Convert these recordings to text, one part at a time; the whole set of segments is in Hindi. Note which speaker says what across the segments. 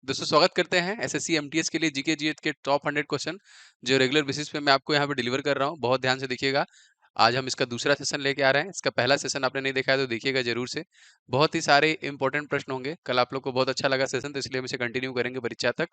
Speaker 1: दोस्तों स्वागत करते हैं एसएससी एमटीएस के लिए जीके जीएस के टॉप 100 क्वेश्चन जो रेगुलर बेसिस पे मैं आपको यहाँ पे डिलीवर कर रहा हूँ। बहुत ध्यान से देखिएगा। आज हम इसका दूसरा सेशन लेके आ रहे हैं। इसका पहला सेशन आपने नहीं देखा है तो देखिएगा जरूर से। बहुत ही सारे इंपॉर्टेंट प्रश्न होंगे। कल आप लोग को बहुत अच्छा लगा सेशन, तो इसलिए हम इसे कंटिन्यू करेंगे परीक्षा तक।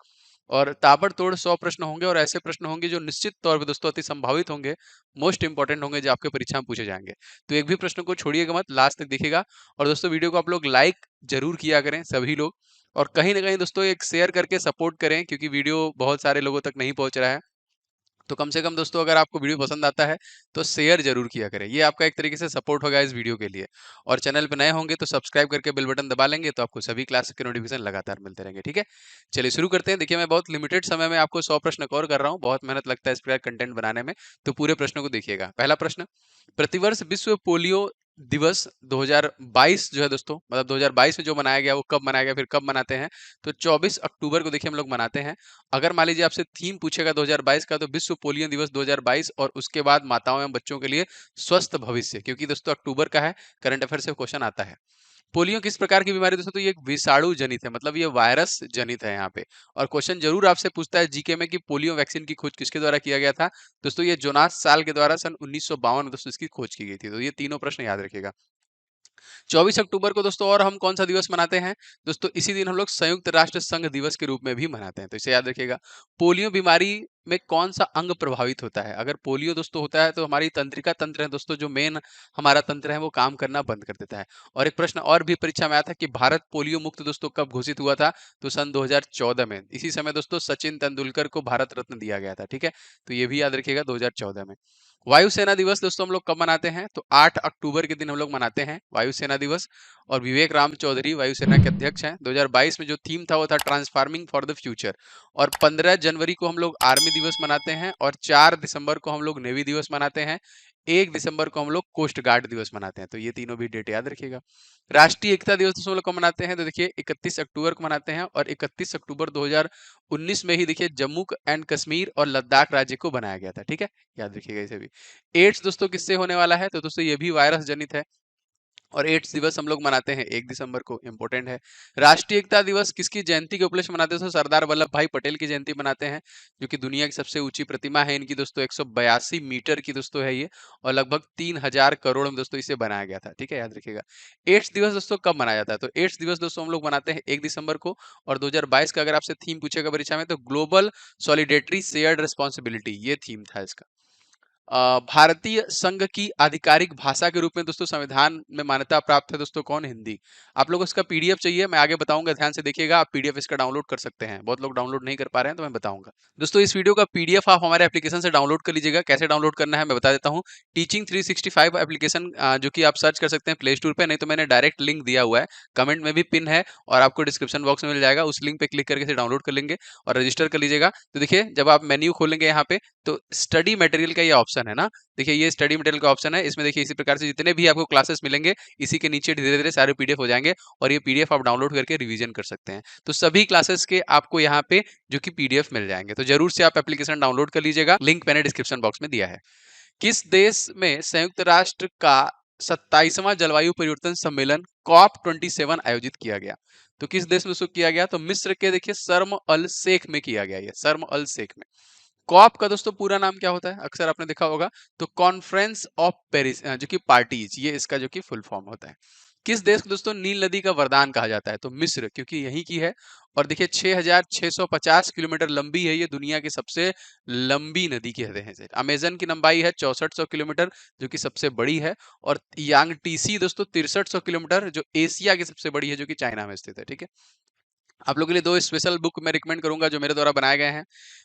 Speaker 1: और ताबड़तोड़ 100 प्रश्न होंगे और ऐसे प्रश्न होंगे जो निश्चित तौर पर दोस्तों अति संभावित होंगे, मोस्ट इंपॉर्टेंट होंगे, जो आपके परीक्षा में पूछे जाएंगे। तो एक भी प्रश्न को छोड़िएगा मत, लास्ट तक देखिएगा। और दोस्तों वीडियो को आप लोग लाइक जरूर किया करें सभी लोग, और कहीं ना कहीं दोस्तों एक शेयर करके सपोर्ट करें, क्योंकि वीडियो बहुत सारे लोगों तक नहीं पहुंच रहा है। तो कम से कम दोस्तों अगर आपको वीडियो पसंद आता है तो शेयर जरूर किया करें। ये आपका एक तरीके से सपोर्ट होगा इस वीडियो के लिए। और चैनल पे नए होंगे तो सब्सक्राइब करके बेल बटन दबा लेंगे, तो आपको सभी क्लास के नोटिफिकेशन लगातार मिलते रहेंगे। ठीक है, चलिए शुरू करते हैं। देखिए मैं बहुत लिमिटेड समय में आपको 100 प्रश्न कवर कर रहा हूँ। बहुत मेहनत लगता है इस प्रकार कंटेंट बनाने में, तो पूरे प्रश्नों को देखिएगा। पहला प्रश्न, प्रतिवर्ष विश्व पोलियो दिवस 2022 जो है दोस्तों, मतलब 2022 में जो मनाया गया वो कब मनाया गया, फिर कब मनाते हैं? तो 24 अक्टूबर को देखिए हम लोग मनाते हैं। अगर मान लीजिए आपसे थीम पूछेगा 2022 का, तो विश्व पोलियो दिवस 2022, और उसके बाद माताओं एवं बच्चों के लिए स्वस्थ भविष्य, क्योंकि दोस्तों अक्टूबर का है, करंट अफेयर से क्वेश्चन आता है। पोलियो किस प्रकार की बीमारी दोस्तों? तो ये एक विषाणु जनित है, मतलब ये वायरस जनित है यहाँ पे। और क्वेश्चन जरूर आपसे पूछता है जीके में कि पोलियो वैक्सीन की खोज किसके द्वारा किया गया था? दोस्तों ये जोनास साल के द्वारा सन 1952 में दोस्तों इसकी खोज की गई थी। तो ये तीनों प्रश्न याद रखिएगा। 24 अक्टूबर को दोस्तों और हम कौन सा दिवस मनाते हैं? दोस्तों इसी दिन हम लोग संयुक्त राष्ट्र संघ दिवस के रूप में भी मनाते हैं, तो इसे याद रखिएगा। पोलियो बीमारी में कौन सा अंग प्रभावित होता है? अगर पोलियो दोस्तों होता है तो हमारी तंत्रिका तंत्र है दोस्तों, जो मेन हमारा तंत्र है वो काम करना बंद कर देता है। और एक प्रश्न और भी परीक्षा में आया था कि भारत पोलियो मुक्त दोस्तों कब घोषित हुआ था? तो सन 2014 में। इसी समय दोस्तों सचिन तेंदुलकर को भारत रत्न दिया गया था। ठीक है, तो ये भी याद रखिएगा 2014 में। वायुसेना दिवस दोस्तों हम लोग कब मनाते हैं? तो 8 अक्टूबर के दिन हम लोग मनाते हैं वायुसेना दिवस। और विवेक राम चौधरी वायुसेना के अध्यक्ष हैं। 2022 में जो थीम था वो था ट्रांसफार्मिंग फॉर द फ्यूचर। और 15 जनवरी को हम लोग आर्मी दिवस मनाते हैं, और 4 दिसंबर को हम लोग नेवी दिवस मनाते हैं, 1 दिसंबर को हम लोग कोस्ट गार्ड दिवस मनाते हैं। तो ये तीनों भी डेट याद रखिएगा। राष्ट्रीय एकता दिवस दोस्तों हम लोग कब मनाते हैं? तो देखिए 31 अक्टूबर को मनाते हैं, और 31 अक्टूबर 2019 में ही देखिए जम्मू एंड कश्मीर और लद्दाख राज्य को बनाया गया था। ठीक है, याद रखिएगा इसे भी। एड्स दोस्तों किससे होने वाला है? तो दोस्तों ये भी वायरस जनित है। और एड्स दिवस हम लोग मनाते हैं 1 दिसंबर को, इंपॉर्टेंट है। राष्ट्रीय एकता दिवस किसकी जयंती के उपलक्ष्य मनाते हैं? तो सरदार वल्लभ भाई पटेल की जयंती मनाते हैं, जो कि दुनिया की सबसे ऊंची प्रतिमा है इनकी दोस्तों। 182 मीटर की दोस्तों है ये, और लगभग 3000 करोड़ में दोस्तों इसे बनाया गया था। ठीक है, याद रखिएगा। एड्स दिवस दोस्तों कब मनाया जाता है? तो एड्स दिवस दोस्तों हम लोग मनाते हैं 1 दिसंबर को। और 2022 का अगर आपसे थीम पूछेगा परीक्षा में, तो ग्लोबल सॉलिडेटरी शेयर्ड रिस्पॉन्सिबिलिटी, ये थीम था इसका। भारतीय संघ की आधिकारिक भाषा के रूप में दोस्तों संविधान में मान्यता प्राप्त है दोस्तों कौन? हिंदी। आप लोगों को इसका पीडीएफ चाहिए, मैं आगे बताऊंगा, ध्यान से देखिएगा। आप पीडीएफ इसका डाउनलोड कर सकते हैं। बहुत लोग डाउनलोड नहीं कर पा रहे हैं तो मैं बताऊंगा। दोस्तों इस वीडियो का पीडीएफ आप हमारे एप्लीकेशन से डाउनलोड कर लीजिएगा। कैसे डाउनलोड करना है मैं बता देता हूँ। टीचिंग 365 एप्लीकेशन, जो कि आप सर्च कर सकते हैं प्ले स्टोर पे, नहीं तो मैंने डायरेक्ट लिंक दिया हुआ है, कमेंट में भी पिन है, और आपको डिस्क्रिप्शन बॉक्स में मिल जाएगा। उस लिंक पे क्लिक करके इसे डाउनलोड कर लेंगे और रजिस्टर कर लीजिएगा। तो देखिए जब आप मेन्यू खोलेंगे यहाँ पे, तो स्टडी मटेरियल का ये ऑप्शन है ना, देखिए ये स्टडी मटेरियल का ऑप्शन है। इसमें देखिए इसी प्रकार से जितने भी आपको क्लासेस मिलेंगे, इसी के नीचे धीरे धीरे सारे पीडीएफ हो जाएंगे, और ये पीडीएफ आप डाउनलोड करके रिवीजन कर सकते हैं। तो सभी क्लासेस के आपको यहाँ पे जो कि पीडीएफ मिल जाएंगे, तो जरूर से आप एप्लीकेशन डाउनलोड कर लीजिएगा। लिंक मैंने डिस्क्रिप्शन बॉक्स में दिया है। किस देश में संयुक्त राष्ट्र का 27वां जलवायु परिवर्तन सम्मेलन COP27 आयोजित किया गया? तो किस देश में उसको किया गया? तो मिस्र के देखिए शर्म अल शेख में किया गया, ये शर्म अल शेख में। कॉप का दोस्तों पूरा नाम क्या होता है? अक्सर आपने देखा होगा। तो कॉन्फ्रेंस ऑफ पेरिस, जो कि पार्टीज, ये इसका जो कि फुल फॉर्म होता है। किस देश को दोस्तों नील नदी का वरदान कहा जाता है? तो मिस्र, क्योंकि यहीं की है। और देखिए 6650 किलोमीटर लंबी है ये, दुनिया की सबसे लंबी नदी कहते हैं इसे। अमेजन की लंबाई है 6400 किलोमीटर, जो कि सबसे बड़ी है। और यांगटीसी दोस्तों 6300 किलोमीटर, जो एशिया की सबसे बड़ी है, जो कि चाइना में स्थित है। ठीक है, आप लोगों के लिए 2 स्पेशल बुक मैं रिकमेंड करूंगा जो मेरे द्वारा बनाए गए हैं।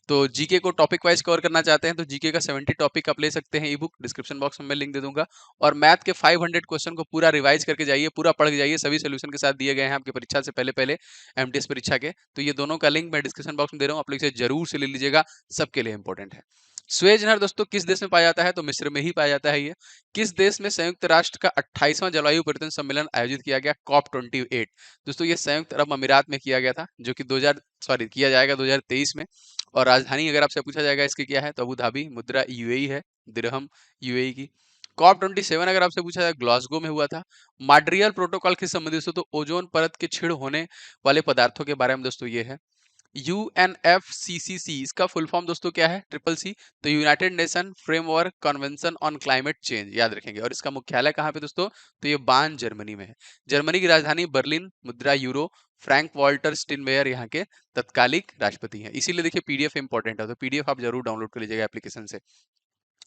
Speaker 1: तो जीके को टॉपिक वाइज कवर करना चाहते हैं तो जीके का 70 टॉपिक आप ले सकते हैं ई बुक, डिस्क्रिप्शन बॉक्स में मैं लिंक दे दूंगा। और मैथ के 500 क्वेश्चन को पूरा रिवाइज करके जाइए, पूरा पढ़ के जाइए, सभी सोल्यूशन के साथ दिए गए हैं आपकी परीक्षा से पहले पहले, एमटीएस परीक्षा के। तो ये दोनों का लिंक मैं डिस्क्रिप्शन बॉक्स में दे रहा हूँ, आप लोग इसे जरूर से ले लीजिएगा, सबके लिए इंपॉर्टेंट है। स्वेज नहर दोस्तों किस देश में पाया जाता है? तो मिस्र में ही पाया जाता है ये। किस देश में संयुक्त राष्ट्र का 28वां जलवायु परिवर्तन सम्मेलन आयोजित किया गया? COP28। दोस्तों ये संयुक्त अरब अमीरात में किया गया था, जो कि किया जाएगा 2023 में। और राजधानी अगर आपसे पूछा जाएगा इसकी क्या है, तो अबू धाबी, मुद्रा यूएई है, दिरहम यूएई की। COP27 अगर आपसे पूछा जाए, ग्लासगो में हुआ था। मॉन्ट्रियल प्रोटोकॉल किस संबंधित? तो ओजोन परत के क्षीण होने वाले पदार्थों के बारे में दोस्तों ये है। UNFCCC इसका फुल फॉर्म दोस्तों क्या है? Triple C. तो united nation framework convention on climate change, याद रखेंगे। और इसका मुख्यालय कहाँ पे दोस्तों? तो ये बान जर्मनी में है। जर्मनी की राजधानी बर्लिन, मुद्रा यूरो। फ्रैंक वॉल्टर स्टिनमेयर यहाँ के तत्कालिक राष्ट्रपति हैं। इसीलिए देखिए पीडीएफ इंपॉर्टेंट है, तो पीडीएफ आप जरूर डाउनलोड कर लीजिएगा एप्लीकेशन से।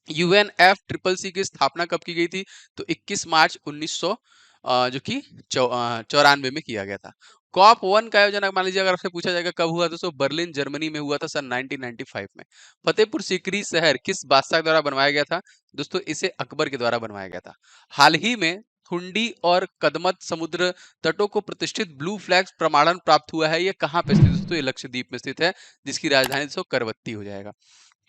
Speaker 1: यूएनएफ ट्रिपल सी की स्थापना कब की गई थी? तो 21 मार्च 1900 जो कि 94 में किया गया था। कॉप 1 का आयोजन मान लीजिए अगर आपसे पूछा जाएगा कब हुआ तो बर्लिन जर्मनी में हुआ था सन 1995 में। फतेहपुर सीकरी शहर किस बादशाह द्वारा बनवाया गया था? दोस्तों इसे अकबर के द्वारा बनवाया गया था। हाल ही में थुंडी और कदमत समुद्र तटों को प्रतिष्ठित ब्लू फ्लैग प्रमाणन प्राप्त हुआ है। ये कहाँ पे स्थित है दोस्तों? ये लक्षद्वीप में स्थित है, जिसकी राजधानी दोस्तों करवत्ती हो जाएगा।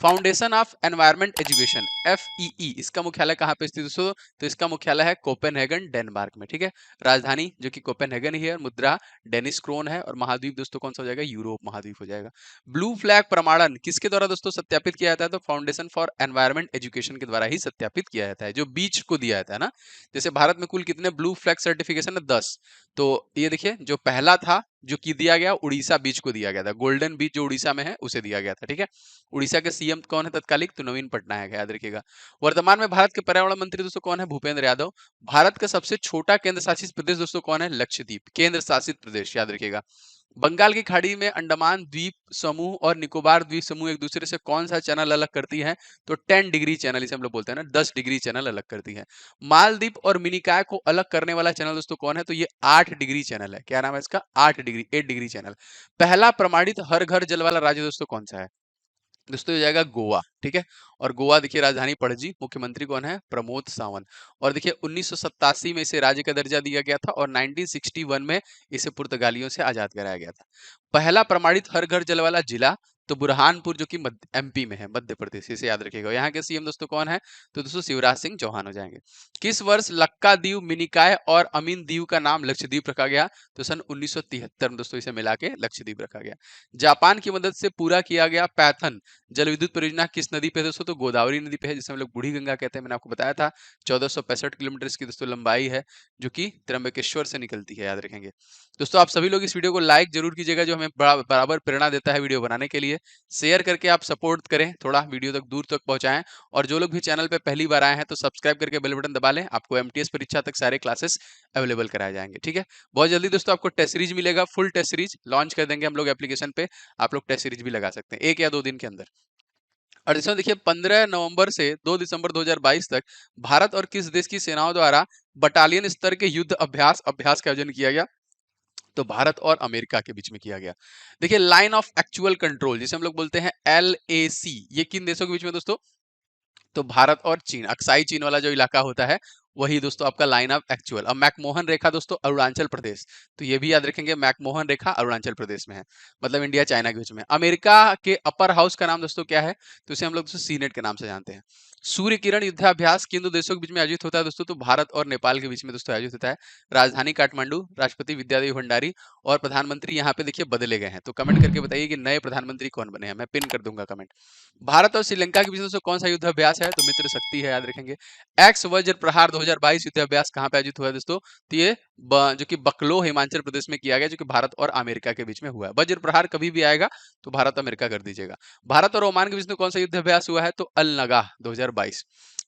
Speaker 1: Foundation of environment education FEE इसका मुख्यालय कहाँ पे स्थित है दोस्तों? तो इसका मुख्यालय है कोपेनहेगन डेनमार्क में, ठीक है। राजधानी जो कि कोपेनहेगन ही है, मुद्रा डेनिस क्रोन है, और महाद्वीप दोस्तों कौन सा हो जाएगा? यूरोप महाद्वीप हो जाएगा। ब्लू फ्लैग प्रमाणन किसके द्वारा दोस्तों सत्यापित किया जाता है? तो फाउंडेशन फॉर एनवायरमेंट एजुकेशन के द्वारा ही सत्यापित किया जाता है, जो बीच को दिया जाता है ना। जैसे भारत में कुल कितने ब्लू फ्लैग सर्टिफिकेशन है? 10। तो ये देखिए जो पहला था जो कि दिया गया उड़ीसा बीच को दिया गया था, गोल्डन बीच जो उड़ीसा में है उसे दिया गया था, ठीक है। उड़ीसा के सीएम कौन है तत्कालिक? तो नवीन पटनायक है, याद रखिएगा। वर्तमान में भारत के पर्यावरण मंत्री दोस्तों कौन है? भूपेंद्र यादव। भारत का सबसे छोटा केंद्र शासित प्रदेश दोस्तों कौन है? लक्षद्वीप केंद्र शासित प्रदेश, याद रखिएगा। बंगाल की खाड़ी में अंडमान द्वीप समूह और निकोबार द्वीप समूह एक दूसरे से कौन सा चैनल अलग करती है? तो 10 डिग्री चैनल, इसे हम लोग बोलते हैं ना, 10 डिग्री चैनल अलग करती है। मालदीप और मिनिकॉय को अलग करने वाला चैनल दोस्तों कौन है? तो ये 8 डिग्री चैनल है। क्या नाम है इसका? 8 डिग्री चैनल। पहला प्रमाणित हर घर जल वाला राज्य दोस्तों कौन सा है? दोस्तों हो जाएगा गोवा, ठीक है। और गोवा देखिए राजधानी पणजी, मुख्यमंत्री कौन है? प्रमोद सावंत। और देखिए 1987 में इसे राज्य का दर्जा दिया गया था, और 1961 में इसे पुर्तगालियों से आजाद कराया गया था। पहला प्रमाणित हर घर जल वाला जिला तो बुरहानपुर जो कि MP में है, मध्य प्रदेश, इसे याद रखिएगा। यहाँ के सीएम दोस्तों कौन है? तो दोस्तों शिवराज सिंह चौहान हो जाएंगे। किस वर्ष लक्कादीव, मिनिकॉय और अमीन दीव का नाम लक्षद्वीप रखा गया? तो सन 1973 में दोस्तों इसे मिला के लक्षद्वीप रखा गया। जापान की मदद से पूरा किया गया पैथन जल विद्युत परियोजना किस नदी पे है दोस्तों? तो गोदावरी नदी पे है, जिसे हम लोग बूढ़ी गंगा कहते हैं। मैंने आपको बताया था 1465 किलोमीटर इसकी दोस्तों लंबाई है, जो कि त्र्यंबकेश्वर से निकलती है, याद रखेंगे। दोस्तों आप सभी लोग इस वीडियो को लाइक जरूर कीजिएगा, जो हमें बराबर प्रेरणा देता है वीडियो बनाने के लिए। शेयर करके आप सपोर्ट करें, थोड़ा वीडियो तक दूर तक पहुंचाएं। और जो लोग भी चैनल पे पहली बार आए हैं तो सब्सक्राइब करके बेल बटन दबा लें, आपको MTS परीक्षा तक सारे क्लासेस अवेलेबल कराए जाएंगे, ठीक है। बहुत जल्दी दोस्तों आपको टेस्ट सीरीज मिलेगा, फुल टेस्ट सीरीज लॉन्च कर देंगे हम लोग एप्लीकेशन पे। आप लोग टेस्ट सीरीज भी लगा सकते हैं 1 या 2 दिन के अंदर। और इसमें देखिए 15 नवंबर से 2 दिसंबर 2022 तक भारत और किस देश की सेनाओं द्वारा बटालियन स्तर के युद्ध अभ्यास का आयोजन किया गया? तो भारत और अमेरिका के बीच में किया गया। देखिए लाइन ऑफ एक्चुअल कंट्रोल जिसे हम लोग बोलते हैं LAC, ये किन देशों के बीच में दोस्तों? तो भारत और चीन, अक्साई चीन वाला जो इलाका होता है वही दोस्तों आपका लाइन ऑफ एक्चुअल। अब मैकमोहन रेखा दोस्तों अरुणाचल प्रदेश, तो ये भी याद रखेंगे, मैकमोहन रेखा अरुणाचल प्रदेश में है, मतलब इंडिया चाइना के बीच में। अमेरिका के अपर हाउस का नाम दोस्तों क्या है? तो इसे हम लोग दोस्तों सीनेट के नाम से जानते हैं। सूर्य किरण युद्धाभ्यास किन दो देशों के बीच में आयोजित होता है दोस्तों? तो भारत और नेपाल के बीच में दोस्तों आयोजित होता है। राजधानी काठमांडू, राष्ट्रपति विद्यादेवी भंडारी, और प्रधानमंत्री यहाँ पे देखिए बदले गए हैं। तो कमेंट करके बताइए कि नए प्रधानमंत्री कौन बने हैं, मैं पिन कर दूंगा कमेंट। भारत और श्रीलंका के बीच में दोस्तों कौन सा युद्धाभ्यास है? तो मित्र शक्ति है, याद रखेंगे। एक्स वज्र प्रहार 2022 युद्धाभ्यास कहाँ पे आयोजित हुआ है दोस्तों? तो ये जो कि बकलो हिमाचल प्रदेश में किया गया, जो कि भारत और अमेरिका के बीच में हुआ है। वज्र प्रहार कभी भी आएगा तो भारत अमेरिका कर दीजिएगा। भारत और ओमान के बीच में कौन सा युद्धाभ्यास हुआ है? तो अल नगाह 2022।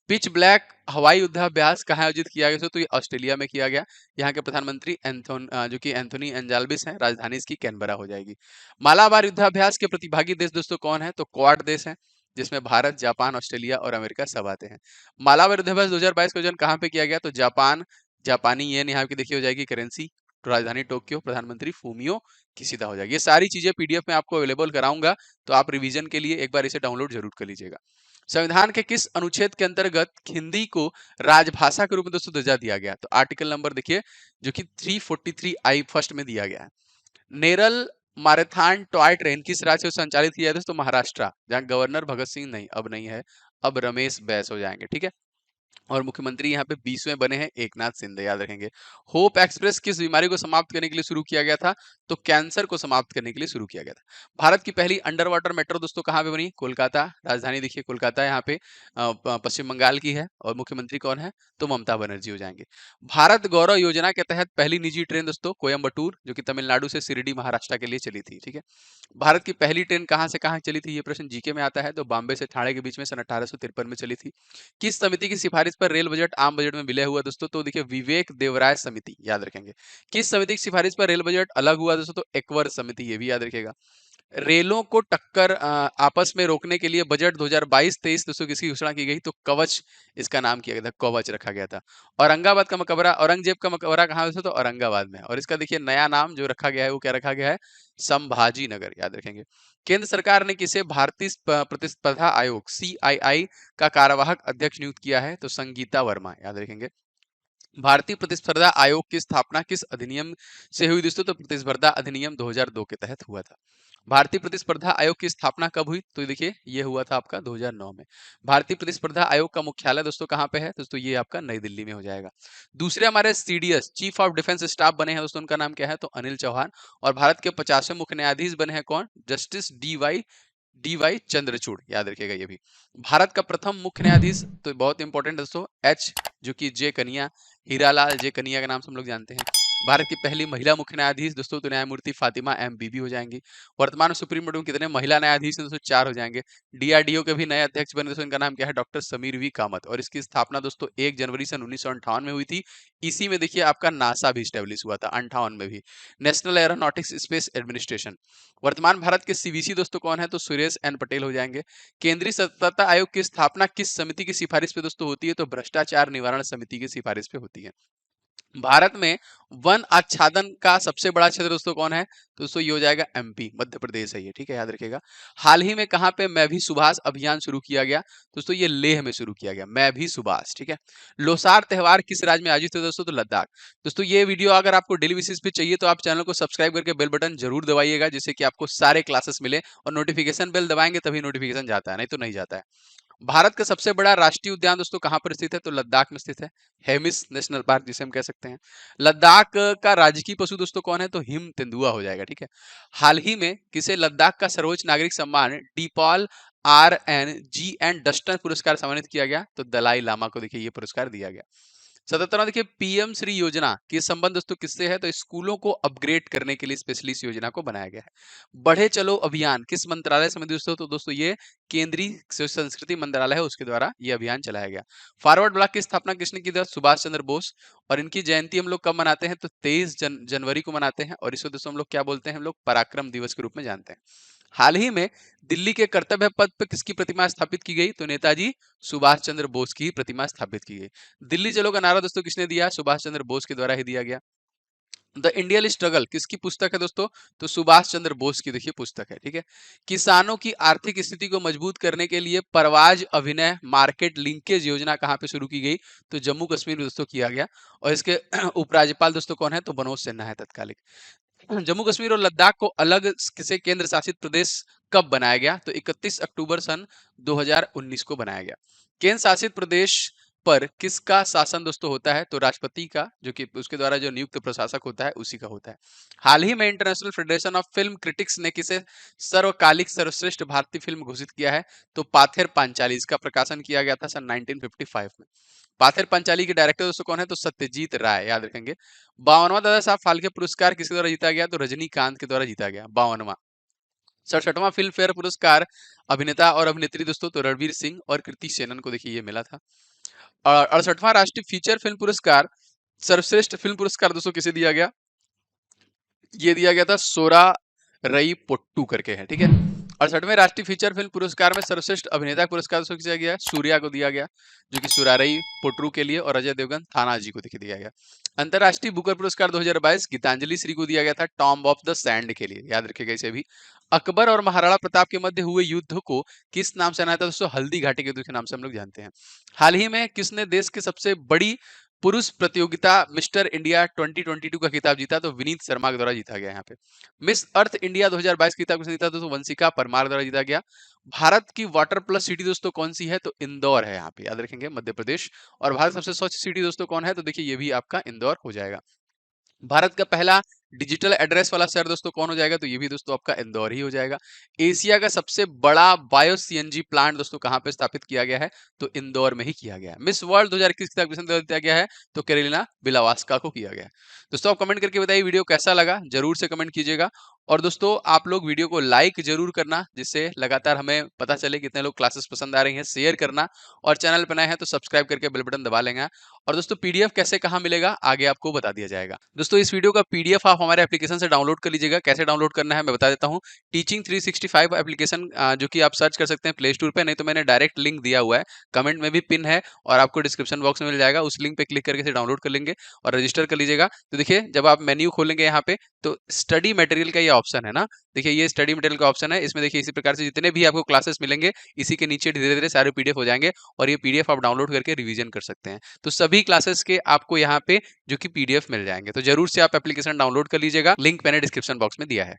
Speaker 1: पिच ब्लैक हवाई युद्धाभ्यास कहाँ आयोजित किया गया? तो ये ऑस्ट्रेलिया में किया गया। यहाँ के प्रधानमंत्री जो कि एंथोनी एंजाल्बिस हैं, राजधानी इसकी कैनबरा हो जाएगी। मालाबार युद्धाभ्यास के प्रतिभागी देश दोस्तों कौन है? तो क्वाड देश है, जिसमें भारत, जापान, ऑस्ट्रेलिया और अमेरिका सब आते हैं। मालाबार युद्धाभ्यास 2022 का आयोजन कहाँ पे किया गया? तो जापान, जापानी येन यहाँ की देखिए हो जाएगी करेंसी, राजधानी टोक्यो, प्रधानमंत्री फूमियो किशिदा हो जाएगी। ये सारी चीजें PDF में आपको अवेलेबल कराऊंगा, तो आप रिवीजन के लिए एक बार इसे डाउनलोड जरूर कर लीजिएगा। संविधान के किस अनुच्छेद के अंतर्गत हिंदी को राजभाषा के रूप में दोस्तों दर्जा दिया गया? तो आर्टिकल नंबर देखिए जो कि 343I फर्स्ट में दिया गया है। नेरल मैराथन टॉय ट्रेन किस राज्य से संचालित किया जाता है? तो महाराष्ट्र, जहाँ गवर्नर भगत सिंह नहीं, अब नहीं है, अब रमेश बैस हो जाएंगे, ठीक है। और मुख्यमंत्री यहाँ पे 20वें बने हैं एकनाथ शिंदे, याद रखेंगे। होप एक्सप्रेस किस बीमारी को समाप्त करने के लिए शुरू किया गया था? तो कैंसर को समाप्त करने के लिए शुरू किया गया था। भारत की पहली अंडर वाटर मेट्रो दोस्तों कहाँ पे बनी? कोलकाता, राजधानी देखिए कोलकाता यहाँ पे पश्चिम बंगाल की है। और मुख्यमंत्री कौन है? तो ममता बनर्जी हो जाएंगे। भारत गौरव योजना के तहत पहली निजी ट्रेन दोस्तों कोयम्बटूर, जो कि तमिलनाडु से शिरडी महाराष्ट्र के लिए चली थी, ठीक है। भारत की पहली ट्रेन कहाँ से कहाँ चली थी? ये प्रश्न जीके में आता है। तो बॉम्बे से ठाणे के बीच में सन 1853 में चली थी। किस समिति की सिफारिश पर रेल बजट आम बजट में विलय हुआ दोस्तों? तो देखिए विवेक देवराय समिति, याद रखेंगे। किस समिति की सिफारिश पर रेल बजट अलग हुआ दोस्तों? तो एक्वर समिति, ये भी याद रखिएगा। रेलों को टक्कर आपस में रोकने के लिए बजट 2022-23 दोस्तों किसकी घोषणा की गई? तो कवच इसका नाम किया गया था, कवच रखा गया था। औरंगाबाद का मकबरा, औरंगजेब का मकबरा कहाँ है दोस्तों? तो औरंगाबाद में है। और इसका देखिए नया नाम जो रखा गया है वो क्या रखा गया है? संभाजी नगर, याद रखेंगे। केंद्र सरकार ने किसे भारतीय प्रतिस्पर्धा आयोग CII का कार्यवाहक अध्यक्ष नियुक्त किया है? तो संगीता वर्मा, याद रखेंगे। भारतीय प्रतिस्पर्धा आयोग की स्थापना किस अधिनियम से हुई दोस्तों? तो प्रतिस्पर्धा अधिनियम 2002 के तहत हुआ था। भारतीय प्रतिस्पर्धा आयोग की स्थापना कब हुई? तो देखिए ये हुआ था आपका 2009 में। भारतीय प्रतिस्पर्धा आयोग का मुख्यालय दोस्तों कहाँ पे है? दोस्तों ये आपका नई दिल्ली में हो जाएगा। दूसरे हमारे CDS chief of defence staff बने हैं दोस्तों, उनका नाम क्या है? तो अनिल चौहान। और भारत के 50वें मुख्य न्यायाधीश बने हैं कौन? जस्टिस डी वाई चंद्रचूड़, याद रखिएगा ये भी। भारत का प्रथम मुख्य न्यायाधीश तो बहुत इंपॉर्टेंट दोस्तों H, जो कि जे कनिया, हीरालाल जे कनिया के नाम से हम लोग जानते हैं। भारत की पहली महिला मुख्य न्यायाधीश दोस्तों तो न्यायमूर्ति फातिमा M बीबी हो जाएंगी। वर्तमान में सुप्रीम कोर्ट में कितने महिला न्यायाधीश हैं दोस्तों? 4 हो जाएंगे। DRDO के भी नए अध्यक्ष बने दोस्तों, इनका नाम क्या है? Doctor Sameer V Kamath. और इसकी स्थापना दोस्तों 1 जनवरी सन 1958 में हुई थी। इसी में देखिए आपका नासा भी स्टेब्लिश हुआ था 58 में भी, नेशनल एरोनॉटिक्स स्पेस एडमिनिस्ट्रेशन। वर्तमान भारत के CVC दोस्तों कौन है? तो सुरेश N पटेल हो जाएंगे। केंद्रीय सतर्कता आयोग की स्थापना किस समिति की सिफारिश पे दोस्तों होती है? तो भ्रष्टाचार निवारण समिति की सिफारिश पे होती है। भारत में वन आच्छादन का सबसे बड़ा क्षेत्र दोस्तों कौन है? तो दोस्तों ये हो जाएगा MP, मध्य प्रदेश है ये, ठीक है, याद रखिएगा। हाल ही में कहाँ पे मैं भी सुभाष अभियान शुरू किया गया? दोस्तों ये लेह में शुरू किया गया, मैं भी सुभाष, ठीक है। लोसार त्योहार किस राज्य में आयोजित है दोस्तों? तो लद्दाख। दोस्तों ये वीडियो अगर आपको डेली बेसिस पे चाहिए तो आप चैनल को सब्सक्राइब करके बेल बटन जरूर दबाइएगा, जिससे कि आपको सारे क्लासेस मिले। और नोटिफिकेशन बेल दबाएंगे तभी नोटिफिकेशन जाता है, नहीं तो नहीं जाता है। भारत का सबसे बड़ा राष्ट्रीय उद्यान दोस्तों कहाँ पर स्थित है? तो लद्दाख में स्थित है, हेमिस नेशनल पार्क जिसे हम कह सकते हैं। लद्दाख का राजकीय पशु दोस्तों कौन है? तो हिम तेंदुआ हो जाएगा, ठीक है। हाल ही में किसे लद्दाख का सर्वोच्च नागरिक सम्मान डीपॉल RNG डस्टन पुरस्कार सम्मानित किया गया? तो दलाई लामा को देखिए ये पुरस्कार दिया गया। 77वां देखिए PM श्री योजना के संबंध दोस्तों किससे है? तो स्कूलों को अपग्रेड करने के लिए स्पेशली इस योजना को बनाया गया है। बढ़े चलो अभियान किस मंत्रालय से दोस्तों? तो दोस्तों ये केंद्रीय संस्कृति मंत्रालय है, उसके द्वारा ये अभियान चलाया गया। फॉरवर्ड ब्लॉक की स्थापना किसने की थी? सुभाष चंद्र बोस। और इनकी जयंती हम लोग कब मनाते हैं? तो 23 जनवरी को मनाते हैं। और इसको दोस्तों हम लोग क्या बोलते हैं? हम लोग पराक्रम दिवस के रूप में जानते हैं। हाल ही में दिल्ली के कर्तव्य पथ पर किसकी प्रतिमा स्थापित की गई? तो नेताजी सुभाष चंद्र बोस की प्रतिमा स्थापित की गई। दिल्ली चलो का नारा दोस्तों किसने दिया? सुभाष चंद्र बोस के द्वारा ही दिया गया। द इंडियन स्ट्रगल किसकी पुस्तक है दोस्तों? तो सुभाष चंद्र बोस की देखिए पुस्तक है, ठीक है। किसानों की आर्थिक स्थिति को मजबूत करने के लिए परवाज अभिनय मार्केट लिंकेज योजना कहाँ पे शुरू की गई? तो जम्मू कश्मीर में दोस्तों किया गया। और इसके उपराज्यपाल दोस्तों कौन है? तो मनोज सिन्हा है तत्कालिक। जम्मू कश्मीर और लद्दाख को अलग किसे केंद्र शासित प्रदेश कब बनाया गया? तो 31 अक्टूबर सन 2019 को बनाया गया। केंद्र शासित प्रदेश पर किसका शासन दोस्तों होता है? तो राष्ट्रपति का, जो कि उसके द्वारा जो नियुक्त प्रशासक होता है उसी का होता है। हाल ही में international federation of film critics ने किसे सर्वकालिक सर्वश्रेष्ठ भारतीय फिल्म घोषित किया है? तो पाथेर पांचाली। इसका प्रकाशन किया गया था सन 1955 में। पाथेर पंचाली के डायरेक्टर दोस्तों कौन है? तो सत्यजीत राय, याद रखेंगे। 52वां दादा साहब फाल्के पुरस्कार किसके द्वारा जीता गया? तो रजनीकांत के द्वारा जीता गया, 52वां। 67वां फिल्म फेयर पुरस्कार अभिनेता और अभिनेत्री दोस्तों तो रणवीर सिंह और कृति सेनन को देखिए ये मिला था। और 68वां राष्ट्रीय फीचर फिल्म पुरस्कार सर्वश्रेष्ठ फिल्म पुरस्कार दोस्तों किसे दिया गया? ये दिया गया था सोरा रई पोट्टू करके है, ठीक है। 68वें राष्ट्रीय फीचर फिल्म पुरस्कार में सर्वश्रेष्ठ अभिनेता पुरस्कार दोस्तों किसे दिया गया? सूर्या को दिया गया, जो कि सुरारई पोट्रू के लिए, और अजय देवगन थानाजी को देखिए दिया गया। अंतरराष्ट्रीय बुकर पुरस्कार 2022 गीतांजलि श्री को दिया गया था टॉम ऑफ द सैंड के लिए, याद रखिएगा इसे भी। अकबर और महाराणा प्रताप के मध्य हुए युद्ध को किस नाम से जाना था दोस्तों? हल्दी घाटी के युद्ध के नाम से हम लोग जानते हैं। हाल ही में किसने देश के सबसे बड़ी पुरुष प्रतियोगिता मिस्टर इंडिया 2022 का खिताब जीता तो विनीत शर्मा के द्वारा जीता गया यहाँ पे। मिस अर्थ इंडिया 2022 खिताब किसने जीता तो वंशिका परमार द्वारा जीता गया। भारत की वाटर प्लस सिटी दोस्तों कौन सी है तो इंदौर है, यहाँ पे याद रखेंगे, मध्य प्रदेश। और भारत सबसे स्वच्छ सिटी दोस्तों कौन है तो देखिए ये भी आपका इंदौर हो जाएगा। भारत का पहला डिजिटल एड्रेस वाला शहर दोस्तों कौन हो जाएगा तो ये भी दोस्तों आपका इंदौर ही हो जाएगा। एशिया का सबसे बड़ा बायो सीएनजी प्लांट दोस्तों कहां पे स्थापित किया गया है तो इंदौर में ही किया गया है। मिस वर्ल्ड 2021 का किसने दिया गया है तो कैरोलिना बिलावास्का को किया गया है। दोस्तों आप कमेंट करके बताइए वीडियो कैसा लगा, जरूर से कमेंट कीजिएगा। और दोस्तों आप लोग वीडियो को लाइक जरूर करना, जिससे लगातार हमें पता चले कितने लोग क्लासेस पसंद आ रही हैं। शेयर करना और चैनल पर नए हैं तो सब्सक्राइब करके बेल बटन दबा लेंगे। और दोस्तों पीडीएफ कैसे कहाँ मिलेगा आगे आपको बता दिया जाएगा। दोस्तों इस वीडियो का पीडीएफ आप हमारे एप्लीकेशन से डाउनलोड कर लीजिएगा। कैसे डाउनलोड करना है मैं बता देता हूँ। टीचिंग 365 एप्लीकेशन जो कि आप सर्च कर सकते हैं प्ले स्टोर पे, नहीं तो मैंने डायरेक्ट लिंक दिया हुआ है, कमेंट में भी पिन है और आपको डिस्क्रिप्शन बॉक्स में मिल जाएगा। उस लिंक पे क्लिक करके इसे डाउनलोड कर लेंगे और रजिस्टर कर लीजिएगा। तो देखिए जब आप मेन्यू खोलेंगे यहाँ पे तो स्टडी मटेरियल का ये ऑप्शन है ना, देखिए ये स्टडी मटेरियल का ऑप्शन है। इसमें देखिए इसी प्रकार से जितने भी आपको क्लासेस मिलेंगे इसी के नीचे धीरे धीरे सारे पीडीएफ हो जाएंगे और ये पीडीएफ आप डाउनलोड करके रिवीजन कर सकते हैं। तो सभी क्लासेस के आपको यहाँ पे जो कि पीडीएफ मिल जाएंगे। तो जरूर से आप एप्लीकेशन डाउनलोड कर लीजिएगा, लिंक मैंने डिस्क्रिप्शन बॉक्स में दिया है।